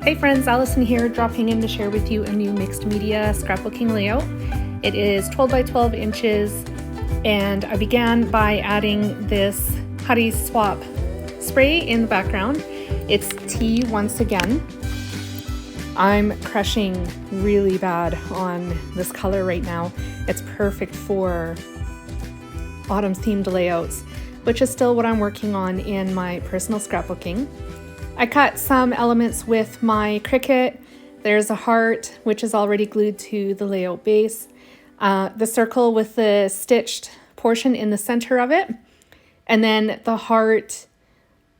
Hey friends, Allison here, dropping in to share with you a new mixed media scrapbooking layout. It is 12 by 12 inches, and I began by adding this Putty Swap spray in the background. It's tea once again. I'm crushing really bad on this color right now. It's perfect for autumn themed layouts, which is still what I'm working on in my personal scrapbooking. I cut some elements with my Cricut. There's a heart, which is already glued to the layout base. The circle with the stitched portion in the center of it. And then the heart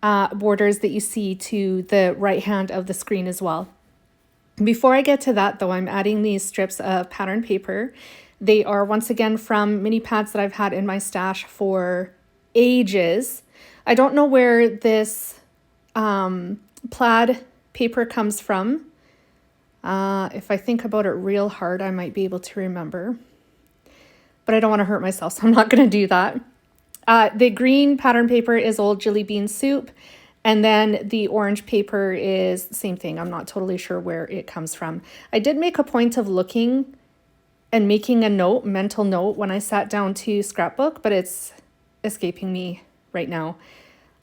borders that you see to the right hand of the screen as well. Before I get to that though, I'm adding these strips of pattern paper. They are once again from mini pads that I've had in my stash for ages. I don't know where this plaid paper comes from. If I think about it real hard, I might be able to remember, but I don't want to hurt myself, so I'm not going to do that. The green pattern paper is old Jillibean Soup, and then the orange paper is the same thing. I'm not totally sure where it comes from. I did make a point of looking and making a note, mental note, when I sat down to scrapbook, but it's escaping me right now.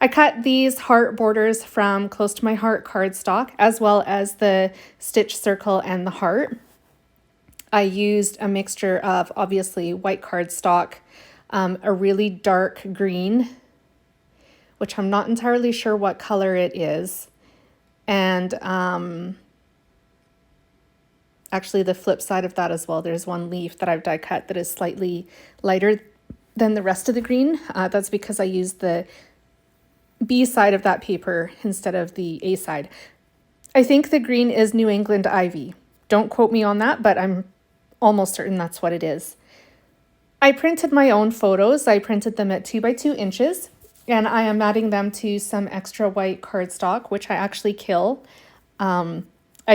I cut these heart borders from Close to My Heart cardstock, as well as the stitch circle and the heart. I used a mixture of obviously white cardstock, a really dark green, which I'm not entirely sure what color it is, and actually the flip side of that as well. There's one leaf that I've die cut that is slightly lighter than the rest of the green. That's because I used the B side of that paper instead of the A side. I think the green is New England ivy. Don't quote me on that, but I'm almost certain that's what it is. I printed my own photos. I printed them at 2 by 2 inches, and I am adding them to some extra white cardstock, which I actually kill. I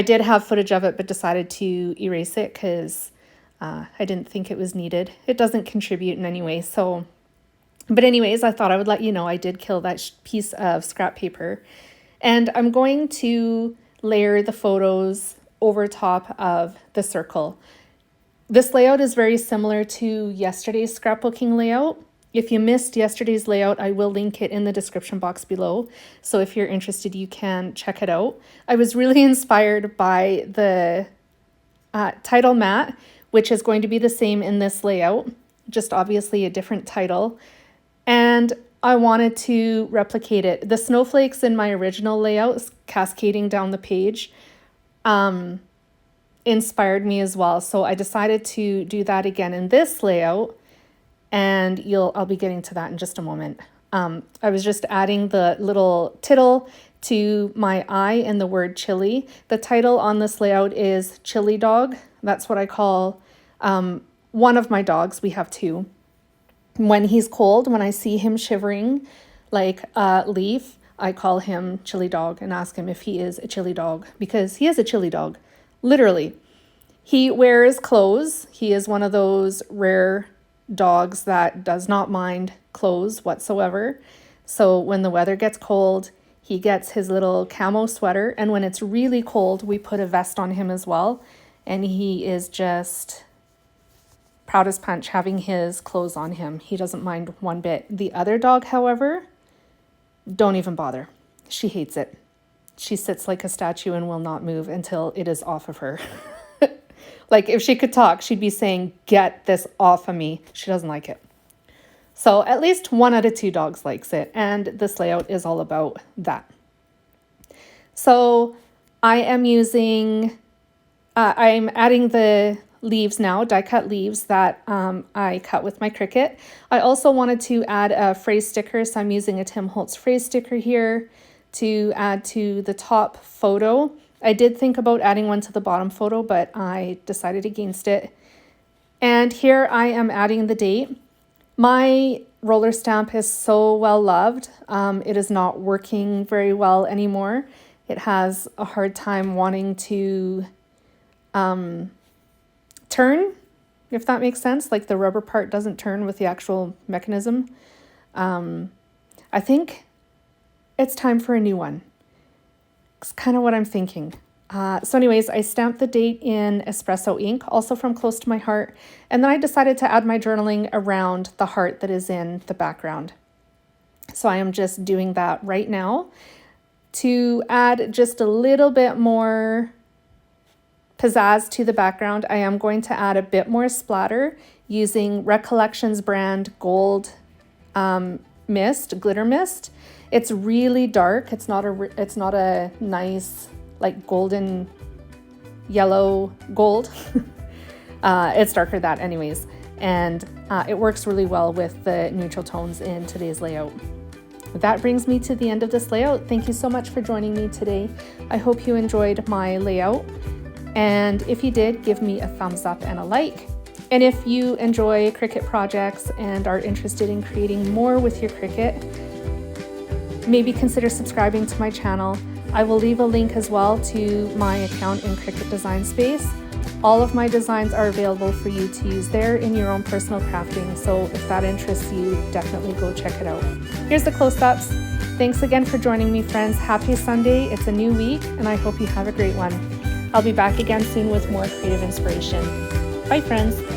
did have footage of it, but decided to erase it because I didn't think it was needed. It doesn't contribute in any way, so... But anyways, I thought I would let you know I did kill that piece of scrap paper. And I'm going to layer the photos over top of the circle. This layout is very similar to yesterday's scrapbooking layout. If you missed yesterday's layout, I will link it in the description box below. So if you're interested, you can check it out. I was really inspired by the title mat, which is going to be the same in this layout, just obviously a different title. And I wanted to replicate it. The snowflakes in my original layout, cascading down the page, inspired me as well. So I decided to do that again in this layout, and I'll be getting to that in just a moment. I was just adding the little tittle to my eye and the word chili. The title on this layout is Chili Dog. That's what I call one of my dogs. We have two. When he's cold, when I see him shivering like a leaf, I call him Chili Dog and ask him if he is a chili dog, because he is a chili dog, literally. He wears clothes. He is one of those rare dogs that does not mind clothes whatsoever. So when the weather gets cold, he gets his little camo sweater, and when it's really cold, we put a vest on him as well, and he is just... proud as punch having his clothes on him. He doesn't mind one bit. The other dog, however, don't even bother. She hates it. She sits like a statue and will not move until it is off of her. Like if she could talk, she'd be saying, "Get this off of me." She doesn't like it. So at least 1 out of 2 dogs likes it. And this layout is all about that. So I am using, I'm adding the leaves now, die cut leaves that I cut with my Cricut. I also wanted to add a phrase sticker, so I'm using a Tim Holtz phrase sticker here to add to the top photo. I did think about adding one to the bottom photo, but I decided against it. And here I am adding the date. My roller stamp is so well loved. It is not working very well anymore. It has a hard time wanting to turn, if that makes sense. Like the rubber part doesn't turn with the actual mechanism. I think it's time for a new one. It's kind of what I'm thinking. So anyways, I stamped the date in espresso ink, also from Close to My Heart, and then I decided to add my journaling around the heart that is in the background. So I am just doing that right now to add just a little bit more pizzazz to the background. I am going to add a bit more splatter using Recollections brand gold mist, glitter mist. It's really dark. It's not a nice like golden yellow gold. It's darker that anyways, and it works really well with the neutral tones in today's layout. That brings me to the end of this layout. Thank you so much for joining me today. I hope you enjoyed my layout, and if you did, give me a thumbs up and a like. And if you enjoy Cricut projects and are interested in creating more with your Cricut, maybe consider subscribing to my channel. I will leave a link as well to my account in Cricut Design Space. All of my designs are available for you to use there in your own personal crafting, so if that interests you, definitely go check it out. Here's the close-ups. Thanks again for joining me, friends. Happy Sunday. It's a new week, and I hope you have a great one. I'll be back again soon with more creative inspiration. Bye, friends.